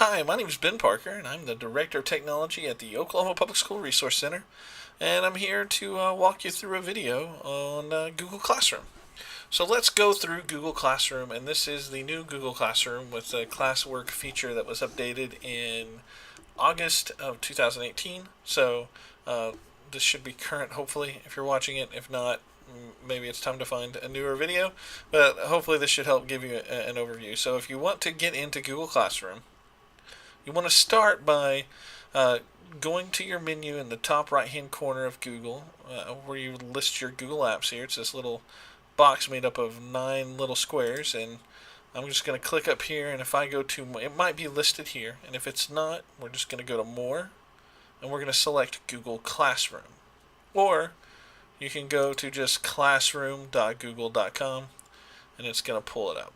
Hi, my name is Ben Parker, and I'm the Director of Technology at the Oklahoma Public School Resource Center, and I'm here to walk you through a video on Google Classroom. So let's go through Google Classroom, and this is the new Google Classroom with the classwork feature that was updated in August of 2018. So this should be current, hopefully, if you're watching it. If not, maybe it's time to find a newer video, but hopefully this should help give you an overview. So if you want to get into Google Classroom, you want to start by going to your menu in the top right hand corner of Google, where you list your Google apps here. It's this little box made up of 9 little squares, and I'm just going to click up here, and if I go to, it might be listed here, and if it's not, we're just going to go to More, and we're going to select Google Classroom. Or you can go to just classroom.google.com, and it's going to pull it up.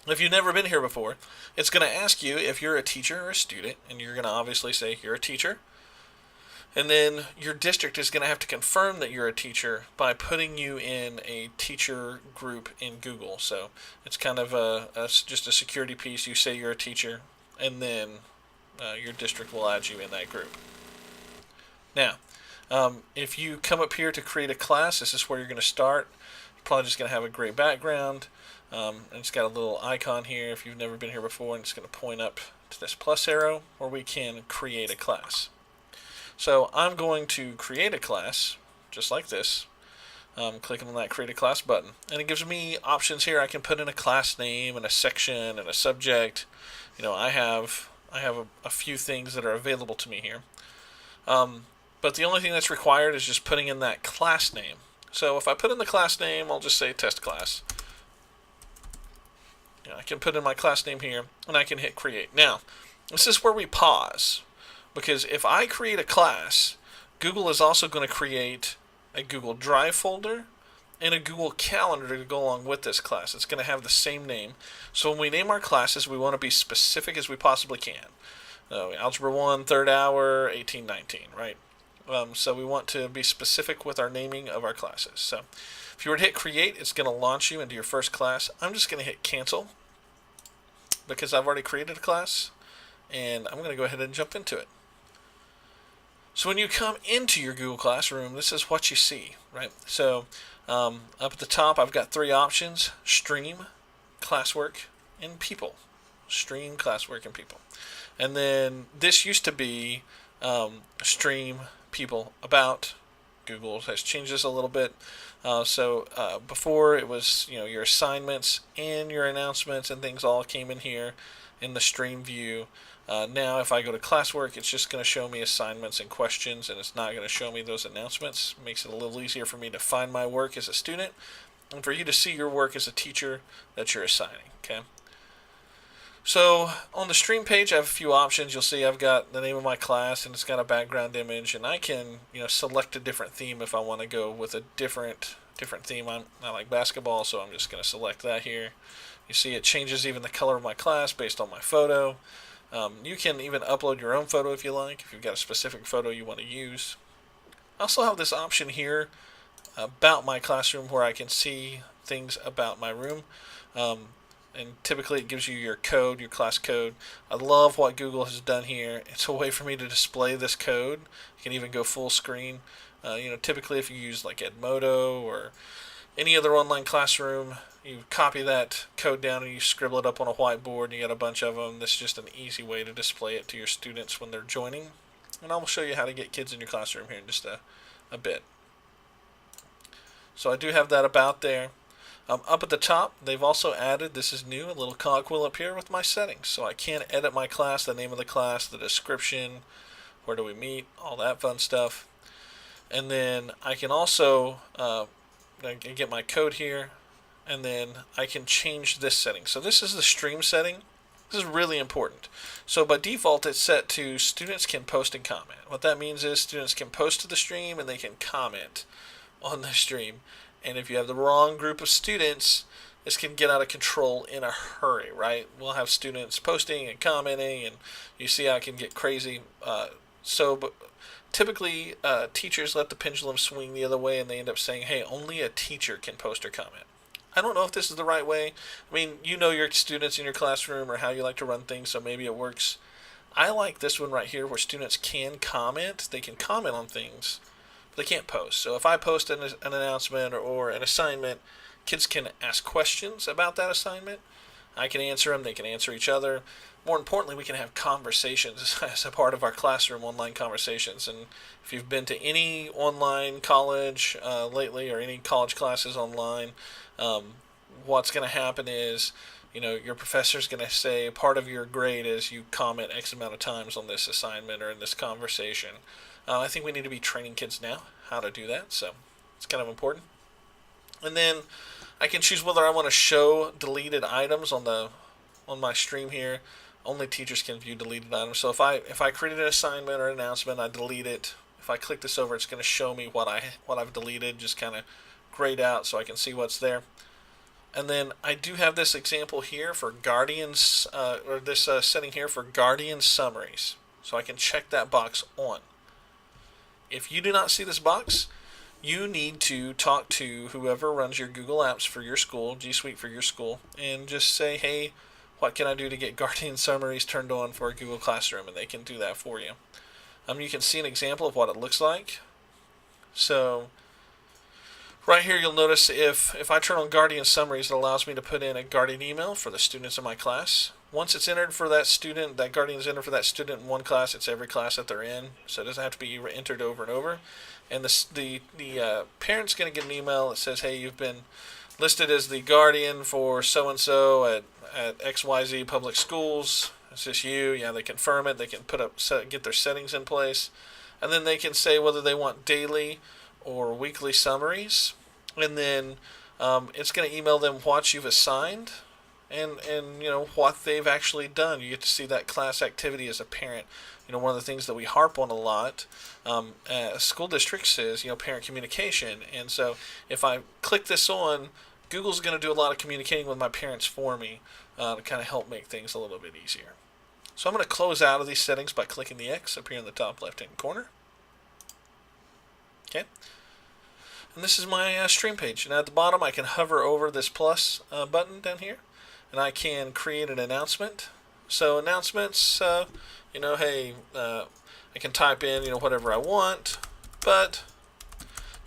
If you've never been here before, it's going to ask you if you're a teacher or a student, and you're going to obviously say you're a teacher. And then your district is going to have to confirm that you're a teacher by putting you in a teacher group in Google. So it's kind of just a security piece. You say you're a teacher, and then your district will add you in that group. Now, if you come up here to create a class, this is where you're going to start. You're probably just going to have a gray background. And it's got a little icon here if you've never been here before, and it's going to point up to this plus arrow where we can create a class. So I'm going to create a class just like this. Clicking on that create a class button, and it gives me options here. I can put in a class name and a section and a subject. I have a few things that are available to me here. But the only thing that's required is just putting in that class name. So if I put in the class name, I'll just say test class. I can put in my class name here, and I can hit create. Now, this is where we pause, because if I create a class, Google is also going to create a Google Drive folder and a Google Calendar to go along with this class. It's going to have the same name. So when we name our classes, we want to be specific as we possibly can. Algebra 1, third hour, 1819, right? So we want to be specific with our naming of our classes. So if you were to hit create, it's going to launch you into your first class. I'm just going to hit cancel because I've already created a class, and I'm going to go ahead and jump into it. So when you come into your Google Classroom, this is what you see, right? So up at the top, I've got 3 options: Stream, Classwork, and People. Stream, Classwork, and People. And then this used to be Stream, People, About. Google has changed this a little bit. So before it was, your assignments and your announcements and things all came in here in the stream view. Now if I go to classwork, it's just going to show me assignments and questions, and it's not going to show me those announcements. Makes it a little easier for me to find my work as a student and for you to see your work as a teacher that you're assigning. Okay. So on the stream page, I have a few options. You'll see I've got the name of my class, and it's got a background image, and I can select a different theme if I want to go with a different theme. I like basketball, so I'm just going to select that here. You see it changes even the color of my class based on my photo. You can even upload your own photo if you like, if you've got a specific photo you want to use. I also have this option here about my classroom where I can see things about my room. And typically it gives you your code, your class code. I love what Google has done here. It's a way for me to display this code. You can even go full screen. Typically if you use like Edmodo or any other online classroom, you copy that code down and you scribble it up on a whiteboard, and you got a bunch of them. This is just an easy way to display it to your students when they're joining. And I will show you how to get kids in your classroom here in just a bit. So I do have that about there. Up at the top, they've also added, this is new, a little cogwheel up here with my settings. So I can edit my class, the name of the class, the description, where do we meet, all that fun stuff. And then I can also get my code here, and then I can change this setting. So this is the stream setting. This is really important. So by default, it's set to students can post and comment. What that means is students can post to the stream and they can comment on the stream. And if you have the wrong group of students, this can get out of control in a hurry, right? We'll have students posting and commenting, and you see how it can get crazy. But typically, teachers let the pendulum swing the other way, and they end up saying, hey, only a teacher can post or comment. I don't know if this is the right way. I mean, you know your students in your classroom or how you like to run things, so maybe it works. I like this one right here where students can comment. They can comment on things, but they can't post. So if I post an announcement or an assignment, kids can ask questions about that assignment. I can answer them. They can answer each other. More importantly, we can have conversations as a part of our classroom, online conversations. And if you've been to any online college lately or any college classes online, what's going to happen is, your professor's going to say part of your grade is you comment X amount of times on this assignment or in this conversation. I think we need to be training kids now how to do that, so it's kind of important. And then I can choose whether I want to show deleted items on my stream here. Only teachers can view deleted items. So if I created an assignment or an announcement, I delete it. If I click this over, it's going to show me what I've deleted, just kind of grayed out so I can see what's there. And then I do have this example here for Guardians, or this setting here for Guardian summaries. So I can check that box on. If you do not see this box, you need to talk to whoever runs your Google Apps for your school, G Suite for your school, and just say, hey, what can I do to get Guardian summaries turned on for Google Classroom? And they can do that for you. You can see an example of what it looks like. So right here, you'll notice if I turn on Guardian Summaries, it allows me to put in a Guardian email for the students in my class. Once it's entered for that student, that Guardian is entered for that student in one class, it's every class that they're in, so it doesn't have to be entered over and over. And the parent's going to get an email that says, hey, you've been listed as the guardian for so-and-so at XYZ Public Schools. Is this you? Yeah, they confirm it. They can get their settings in place. And then they can say whether they want daily or weekly summaries, and then it's going to email them what you've assigned and what they've actually done. You get to see that class activity as a parent. One of the things that we harp on a lot, school districts is parent communication, and so if I click this on, Google's going to do a lot of communicating with my parents for me to kind of help make things a little bit easier. So I'm going to close out of these settings by clicking the X up here in the top left hand corner. Okay. And this is my stream page. And at the bottom, I can hover over this plus button down here, and I can create an announcement. So announcements, hey, I can type in, whatever I want, but,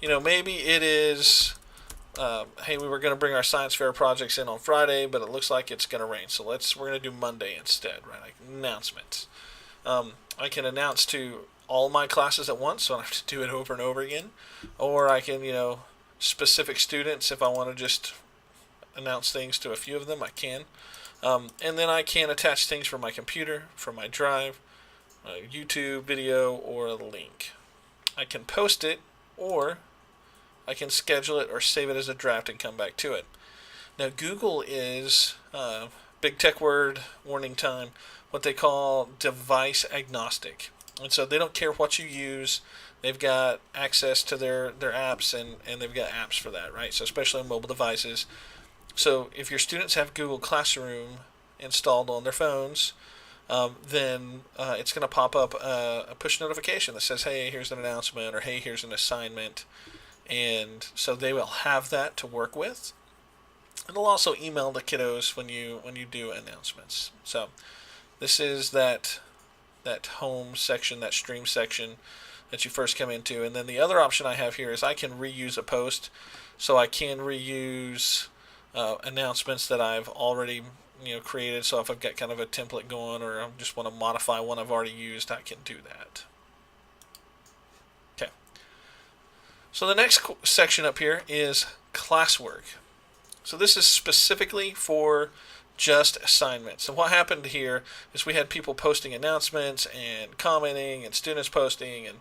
maybe it is, hey, we were going to bring our science fair projects in on Friday, but it looks like it's going to rain. So we're going to do Monday instead, right? Like announcements. I can announce to all my classes at once, so I don't have to do it over and over again. Or I can, specific students, if I want to just announce things to a few of them, I can. And then I can attach things from my computer, from my drive, YouTube video, or a link. I can post it, or I can schedule it or save it as a draft and come back to it. Now Google is, big tech word, warning time, what they call device agnostic. And so they don't care what you use. They've got access to their apps, and they've got apps for that, right? So especially on mobile devices. So if your students have Google Classroom installed on their phones, then it's going to pop up a push notification that says, hey, here's an announcement, or hey, here's an assignment. And so they will have that to work with. And they'll also email the kiddos when you do announcements. So this is that home section, that stream section that you first come into. And then the other option I have here is I can reuse a post. So I can reuse announcements that I've already created. So if I've got kind of a template going, or I just want to modify one I've already used, I can do that. Okay. So the next section up here is classwork. So this is specifically for just assignments. So what happened here is we had people posting announcements and commenting, and students posting, and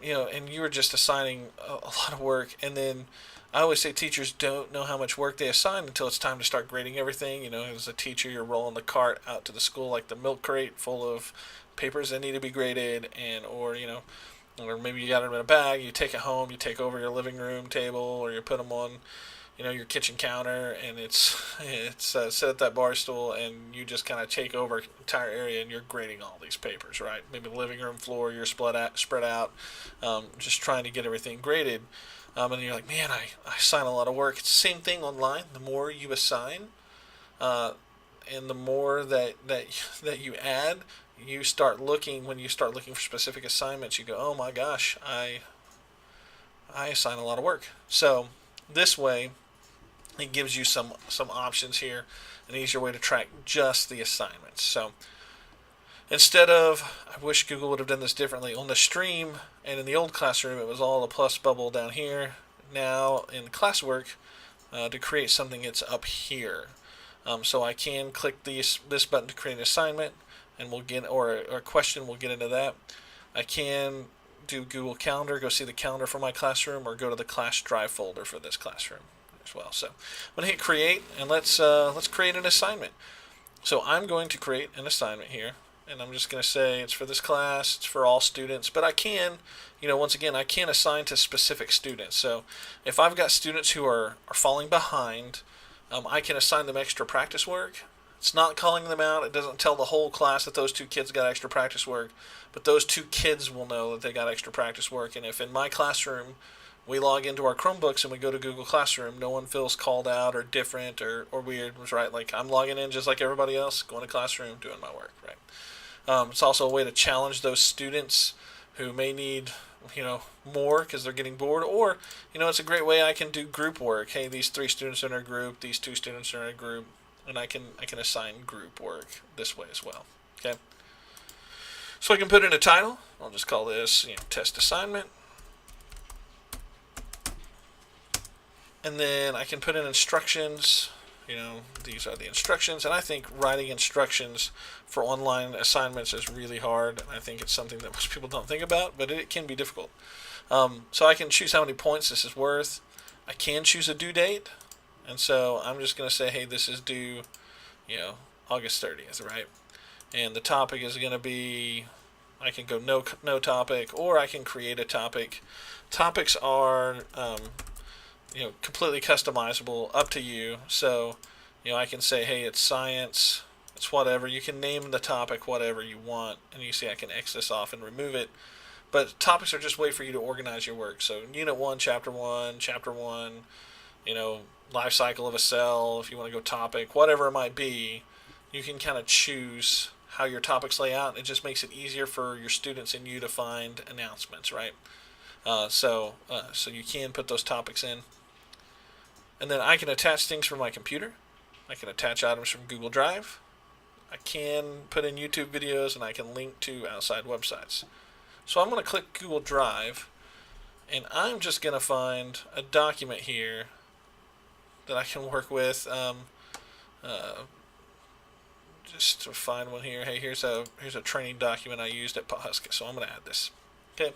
and you were just assigning a lot of work. And then I always say teachers don't know how much work they assign until it's time to start grading everything. As a teacher, you're rolling the cart out to the school like the milk crate full of papers that need to be graded, or maybe you got them in a bag, you take it home, you take over your living room table, or you put them on your kitchen counter, and it's set at that bar stool, and you just kind of take over the entire area, and you're grading all these papers, right? Maybe the living room floor, you're spread out, just trying to get everything graded. And you're like, man, I assign a lot of work. It's the same thing online. The more you assign, and the more that you add, you start looking. When you start looking for specific assignments, you go, oh my gosh, I assign a lot of work. So this way, it gives you some options here, an easier way to track just the assignments. So instead of, I wish Google would have done this differently. On the stream and in the old classroom, it was all a plus bubble down here. Now in classwork, to create something, it's up here. So I can click this button to create an assignment, and we'll get, or a question, we'll get into that. I can do Google Calendar, go see the calendar for my classroom, or go to the class drive folder for this classroom as well. So I'm going to hit create, and let's create an assignment. So I'm going to create an assignment here, and I'm just going to say it's for this class, it's for all students, but I can, once again, I can assign to specific students. So if I've got students who are falling behind, I can assign them extra practice work. It's not calling them out. It doesn't tell the whole class that those 2 kids got extra practice work, but those 2 kids will know that they got extra practice work. And if in my classroom we log into our Chromebooks and we go to Google Classroom, no one feels called out or different or weird, right? Like, I'm logging in just like everybody else, going to classroom, doing my work, right? It's also a way to challenge those students who may need, more because they're getting bored, or, it's a great way I can do group work. Hey, these 3 students are in a group, these 2 students are in a group, and I can assign group work this way as well. Okay. So I can put in a title. I'll just call this, test assignment. And then I can put in instructions. These are the instructions. And I think writing instructions for online assignments is really hard. And I think it's something that most people don't think about, but it can be difficult. So I can choose how many points this is worth. I can choose a due date. And so I'm just going to say, hey, this is due, August 30th, right? And the topic is going to be, I can go no topic, or I can create a topic. Topics are completely customizable, up to you. So, I can say, hey, it's science, it's whatever. You can name the topic whatever you want, and you see I can X this off and remove it. But topics are just a way for you to organize your work. So, Unit 1, Chapter 1, life cycle of a cell, if you want to go topic, whatever it might be, you can kind of choose how your topics lay out. It just makes it easier for your students and you to find announcements, right? So you can put those topics in. And then I can attach things from my computer. I can attach items from Google Drive. I can put in YouTube videos, and I can link to outside websites. So I'm going to click Google Drive, and I'm just going to find a document here that I can work with. Just to find one here. Hey, here's a training document I used at Pawhuska, so I'm going to add this. Okay.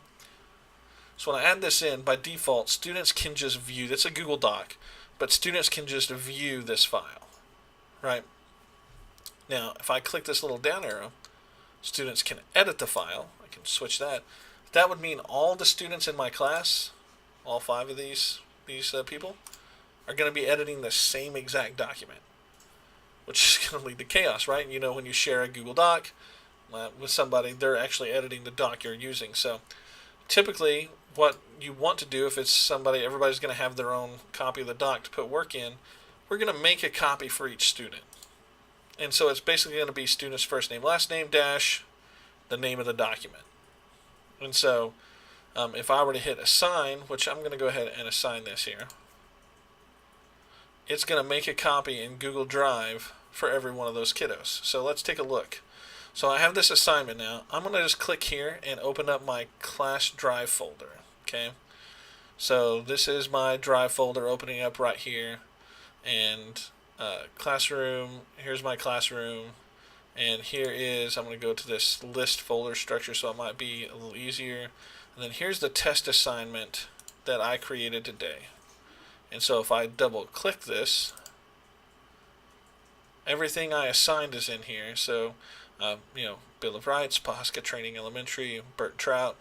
So when I add this in, by default, students can just view. It's a Google Doc, but students can just view this file, right? Now, if I click this little down arrow, students can edit the file. I can switch that. That would mean all the students in my class, all 5 of these people, are going to be editing the same exact document, which is going to lead to chaos, right? When you share a Google Doc with somebody, they're actually editing the doc you're using. So typically, what you want to do, if it's somebody, everybody's going to have their own copy of the doc to put work in, we're going to make a copy for each student. And so it's basically going to be student's first name, last name, dash, the name of the document. And so if I were to hit assign, which I'm going to go ahead and assign this here, it's going to make a copy in Google Drive for every one of those kiddos. So let's take a look. So I have this assignment now. I'm going to just click here and open up my class drive folder. Okay. So this is my drive folder opening up right here. And classroom, here's my classroom. And here is, I'm going to go to this list folder structure so it might be a little easier. And then here's the test assignment that I created today. And so if I double click this, everything I assigned is in here. So, Bill of Rights, Pawhuska Training Elementary, Bert Trout,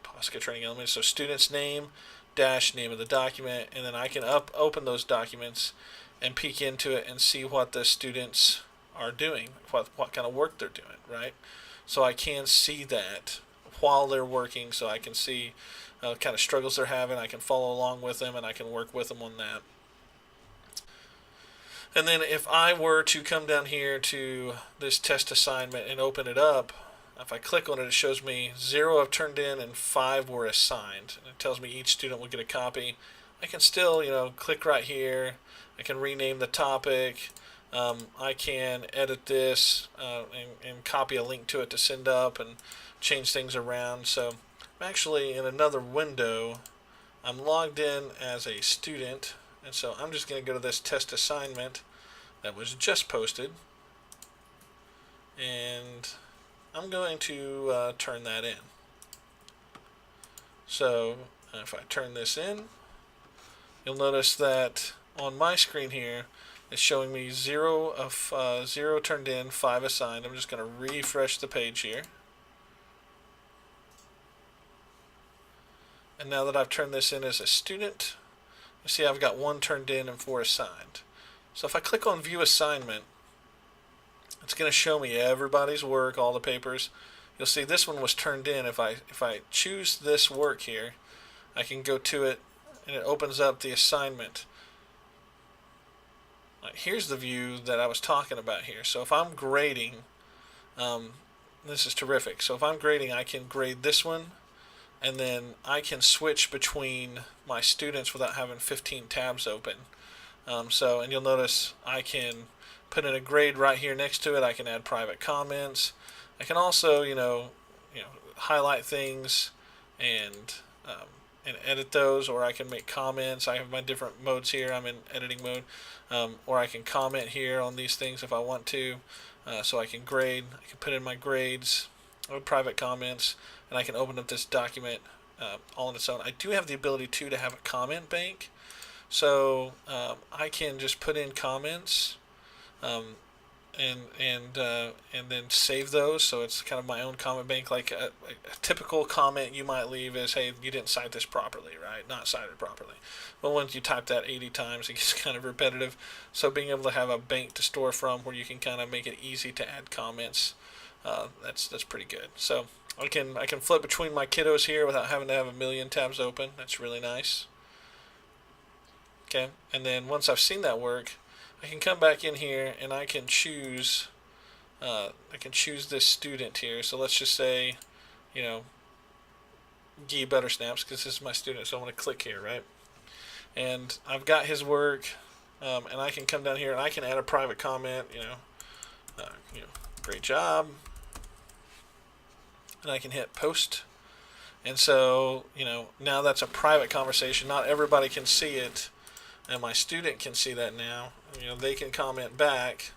Pawhuska Training Elementary. So student's name, dash name of the document, and then I can open those documents and peek into it and see what the students are doing, what kind of work they're doing, right? So I can see that while they're working, so I can see kind of struggles they're having. I can follow along with them, and I can work with them on that. And then if I were to come down here to this test assignment and open it up, if I click on it, it shows me 0 have turned in and 5 were assigned. And it tells me each student will get a copy. I can still, click right here. I can rename the topic. I can edit this and copy a link to it to send up and change things around. So I'm actually in another window. I'm logged in as a student, and so I'm just going to go to this test assignment that was just posted, and I'm going to turn that in. So if I turn this in, you'll notice that on my screen here it's showing me 0 turned in, 5 assigned. I'm just going to refresh the page here. And now that I've turned this in as a student, you see I've got 1 turned in and 4 assigned. So if I click on View Assignment, it's going to show me everybody's work, all the papers. You'll see this one was turned in. If I choose this work here, I can go to it, and it opens up the assignment. Here's the view that I was talking about here. So if I'm grading, this is terrific. So if I'm grading, I can grade this one, and then I can switch between my students without having 15 tabs open. And you'll notice I can put in a grade right here next to it. I can add private comments. I can also, highlight things and edit those, or I can make comments. I have my different modes here. I'm in editing mode, or I can comment here on these things if I want to. So I can grade. I can put in my grades or private comments, and I can open up this document all on its own. I do have the ability to have a comment bank, so I can just put in comments and then save those. So it's kind of my own comment bank. Like a typical comment you might leave is, "Hey, you didn't cite this properly," right? Not cited properly. But once you type that 80 times, it gets kind of repetitive. So being able to have a bank to store from where you can kind of make it easy to add comments, that's pretty good. So I can flip between my kiddos here without having to have a million tabs open. That's really nice. Okay, and then once I've seen that work, I can come back in here and I can choose this student here. So let's just say, Guy Buttersnaps, because this is my student, so I'm going to click here, right? And I've got his work, and I can come down here and I can add a private comment, great job, and I can hit post. And so, now that's a private conversation. Not everybody can see it, and my student can see that now. They can comment back,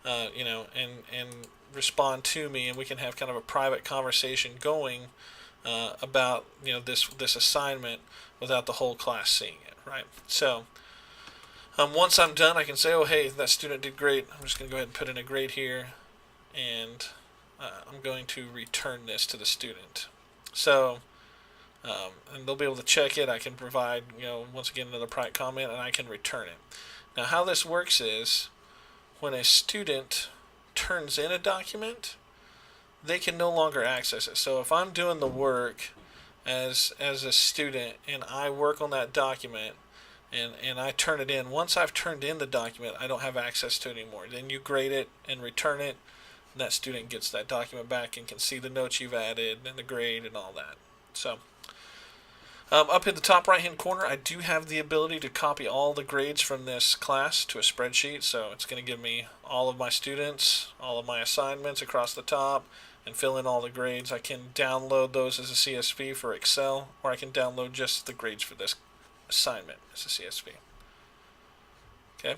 and respond to me, and we can have kind of a private conversation going about this assignment without the whole class seeing it, right? So once I'm done, I can say, "Oh, hey, that student did great." I'm just going to go ahead and put in a grade here, and I'm going to return this to the student. So and they'll be able to check it. I can provide, once again, another private comment, and I can return it. Now, how this works is when a student turns in a document, they can no longer access it. So if I'm doing the work as a student and I work on that document and I turn it in, once I've turned in the document, I don't have access to it anymore. Then you grade it and return it, and that student gets that document back and can see the notes you've added and the grade and all that. So up in the top right hand corner, I do have the ability to copy all the grades from this class to a spreadsheet. So it's going to give me all of my students, all of my assignments across the top, and fill in all the grades. I can download those as a CSV for Excel, or I can download just the grades for this assignment as a CSV. Okay.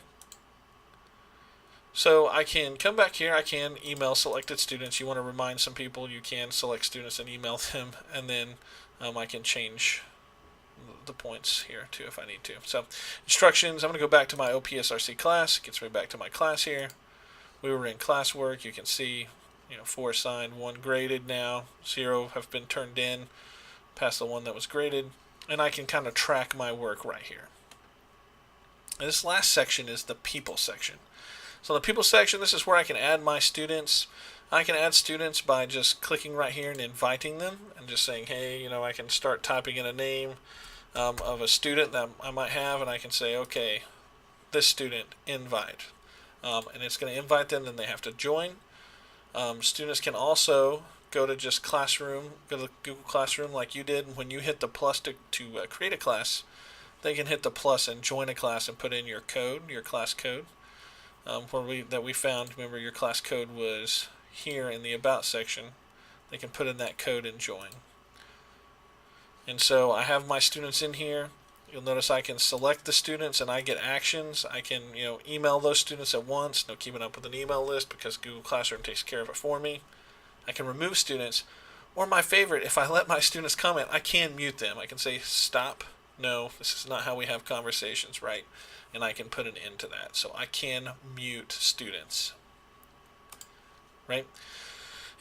So I can come back here, I can email selected students. You want to remind some people, you can select students and email them, and then I can change the points here too if I need to. So instructions, I'm going to go back to my OPSRC class. It gets me back to my class here. We were in classwork. You can see 4 assigned, 1 graded now, 0 have been turned in past the one that was graded. and I can kind of track my work right here. And this last section is the people section. So the people section, this is where I can add my students. I can add students by just clicking right here and inviting them and just saying, hey, I can start typing in a name of a student that I might have, and I can say, okay, this student, invite. And it's going to invite them, then they have to join. Students can also go to just Classroom, go to Google Classroom like you did. When you hit the plus to create a class, they can hit the plus and join a class and put in your code, your class code. That we found, remember your class code was here in the About section. They can put in that code and join. And so I have my students in here. You'll notice I can select the students and I get actions. I can email those students at once. No keeping up with an email list because Google Classroom takes care of it for me. I can remove students. Or my favorite, if I let my students comment, I can mute them. I can say stop. No, this is not how we have conversations, right? And I can put an end to that. So I can mute students, right?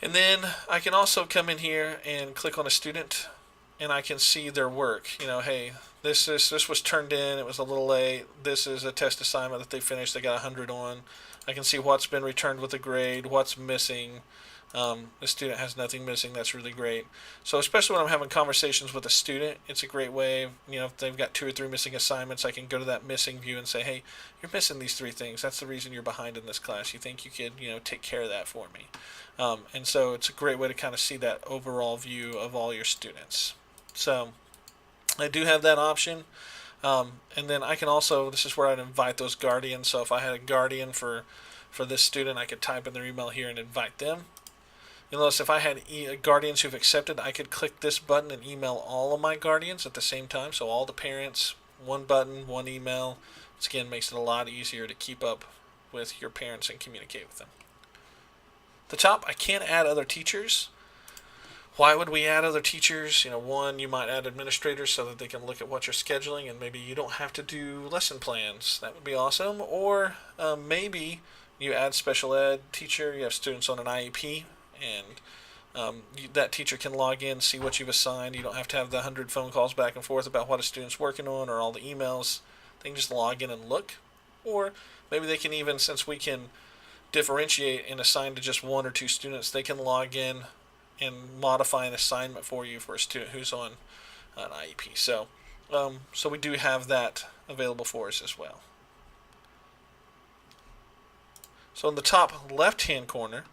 And then I can also come in here and click on a student, and I can see their work. Hey, this was turned in. It was a little late. This is a test assignment that they finished. They got 100 on. I can see what's been returned with a grade, what's missing. The student has nothing missing. That's really great. So especially when I'm having conversations with a student, it's a great way. If they've got 2 or 3 missing assignments, I can go to that missing view and say, hey, you're missing these 3 things. That's the reason you're behind in this class. You think you could, take care of that for me? And so it's a great way to kind of see that overall view of all your students. So I do have that option. And then I can also, this is where I'd invite those guardians. So if I had a guardian for this student, I could type in their email here and invite them. You'll notice if I had guardians who've accepted, I could click this button and email all of my guardians at the same time. So all the parents, one button, one email. This again makes it a lot easier to keep up with your parents and communicate with them. At the top, I can add other teachers. Why would we add other teachers? One, you might add administrators so that they can look at what you're scheduling, and maybe you don't have to do lesson plans. That would be awesome. Or maybe you add special ed teacher. You have students on an IEP, and that teacher can log in, see what you've assigned. You don't have to have the 100 phone calls back and forth about what a student's working on or all the emails. They can just log in and look. Or maybe they can even, since we can differentiate and assign to just 1 or 2 students, they can log in and modify an assignment for you for a student who's on an IEP. So we do have that available for us as well. So in the top left-hand corner,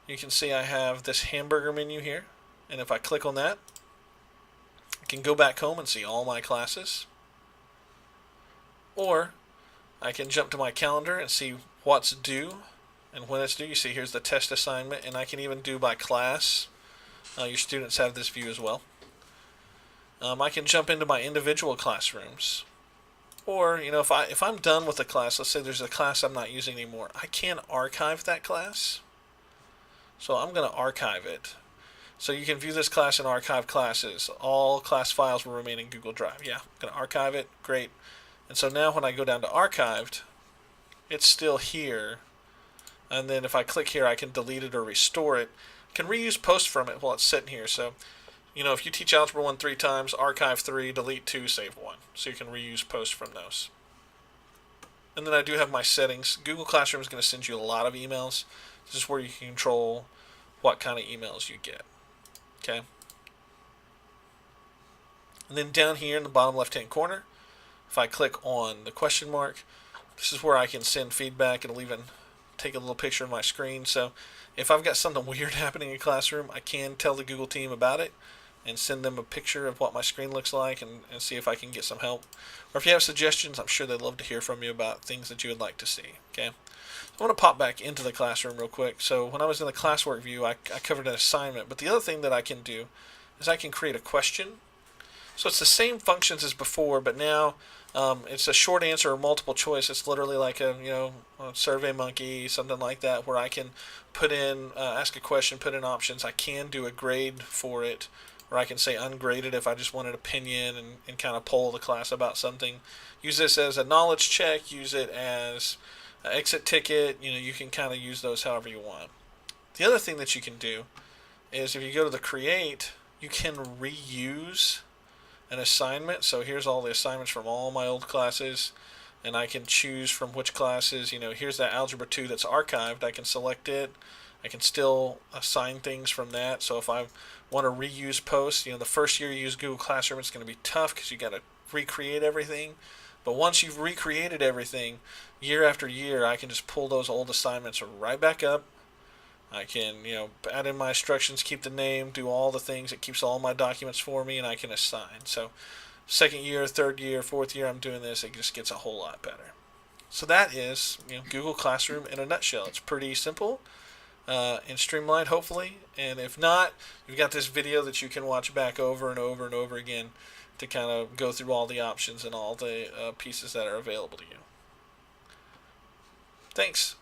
you can see I have this hamburger menu here, and if I click on that, I can go back home and see all my classes. Or I can jump to my calendar and see what's due and when it's due. You see here's the test assignment, and I can even do by class. Your students have this view as well. I can jump into my individual classrooms. Or, if I'm done with a class, let's say there's a class I'm not using anymore, I can archive that class. So I'm going to archive it. So you can view this class and archive classes. All class files will remain in Google Drive. Yeah, I'm going to archive it. Great. And so now when I go down to archived, it's still here. And then if I click here, I can delete it or restore it. I can reuse posts from it while it's sitting here. So, if you teach Algebra 1 3 times, archive 3, delete 2, save 1. So you can reuse posts from those. And then I do have my settings. Google Classroom is going to send you a lot of emails. This is where you can control what kind of emails you get. Okay. And then down here in the bottom left-hand corner, if I click on the question mark, this is where I can send feedback. It'll even take a little picture of my screen. So if I've got something weird happening in Classroom, I can tell the Google team about it and send them a picture of what my screen looks like and see if I can get some help. Or if you have suggestions, I'm sure they'd love to hear from you about things that you would like to see. Okay. I want to pop back into the classroom real quick. So when I was in the classwork view, I covered an assignment. But the other thing that I can do is I can create a question. So it's the same functions as before, but now it's a short answer or multiple choice. It's literally like a Survey Monkey, something like that, where I can put in, ask a question, put in options. I can do a grade for it, or I can say ungraded if I just want an opinion and kind of poll the class about something. Use this as a knowledge check. Use it as exit ticket. You can kind of use those however you want. The other thing that you can do is if you go to the create, you can reuse an assignment. So here's all the assignments from all my old classes, and I can choose from which classes. Here's that Algebra 2 that's archived. I can select it. I can still assign things from that. So if I want to reuse posts, the first year you use Google Classroom, it's going to be tough because you got to recreate everything. But once you've recreated everything, year after year, I can just pull those old assignments right back up. I can, add in my instructions, keep the name, do all the things. It keeps all my documents for me, and I can assign. So second year, third year, fourth year I'm doing this, it just gets a whole lot better. So that is Google Classroom in a nutshell. It's pretty simple and streamlined, hopefully. And if not, you've got this video that you can watch back over and over and over again to kind of go through all the options and all the pieces that are available to you. Thanks.